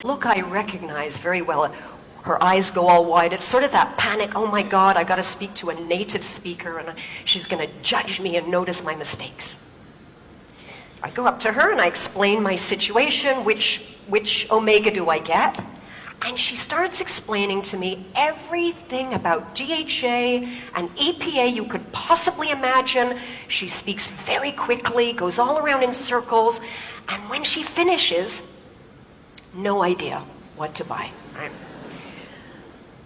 Look I recognize very well. Her eyes go all wide. It's sort of that panic, oh my God, I gotta speak to a native speaker and she's gonna judge me and notice my mistakes. I go up to her and I explain my situation, which omega do I get? And she starts explaining to me everything about DHA and EPA you could possibly imagine. She speaks very quickly, goes all around in circles, and when she finishes, no idea what to buy. Right?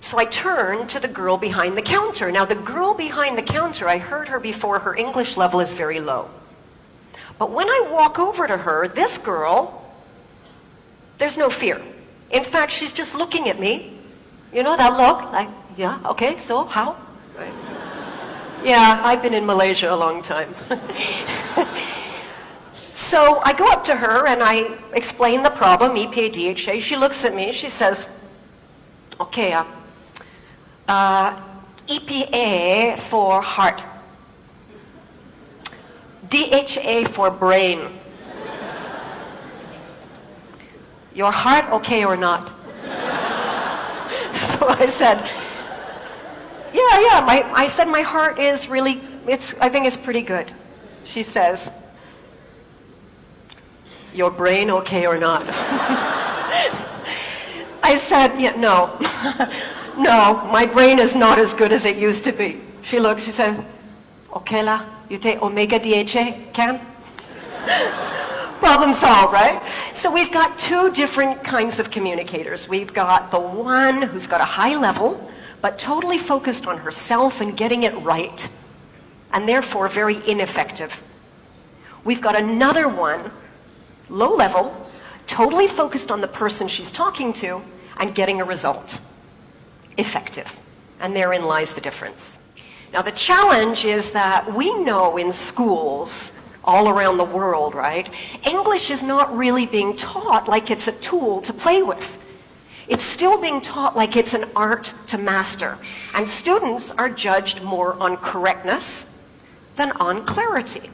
So I turn to the girl behind the counter. Now the girl behind the counter, I heard her before, her English level is very low. But when I walk over to her, this girl, there's no fear. In fact, she's just looking at me. You know that look? Like, yeah, okay, so how? Right. Yeah, I've been in Malaysia a long time. So I go up to her and I explain the problem, EPA, DHA. She looks at me, she says, okay, EPA for heart, DHA for brain. Your heart okay or not? So I said, I said my heart is really, I think it's pretty good. She says, your brain okay or not? I said, yeah, no. No, my brain is not as good as it used to be. She looked, she said, okay la, you take omega DHA, can? Problem solved, right? So we've got two different kinds of communicators. We've got the one who's got a high level, but totally focused on herself and getting it right, and therefore very ineffective. We've got another one, low level, totally focused on the person she's talking to and getting a result, effective. And therein lies the difference. Now the challenge is that we know in schools all around the world, right? English is not really being taught like it's a tool to play with. It's still being taught like it's an art to master. And students are judged more on correctness than on clarity.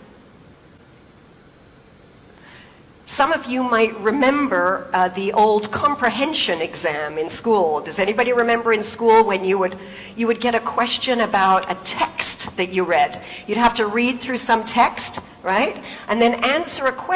Some of you might remember the old comprehension exam in school. Does anybody remember in school when you would get a question about a text that you read? You'd have to read through some text, right? And then answer a question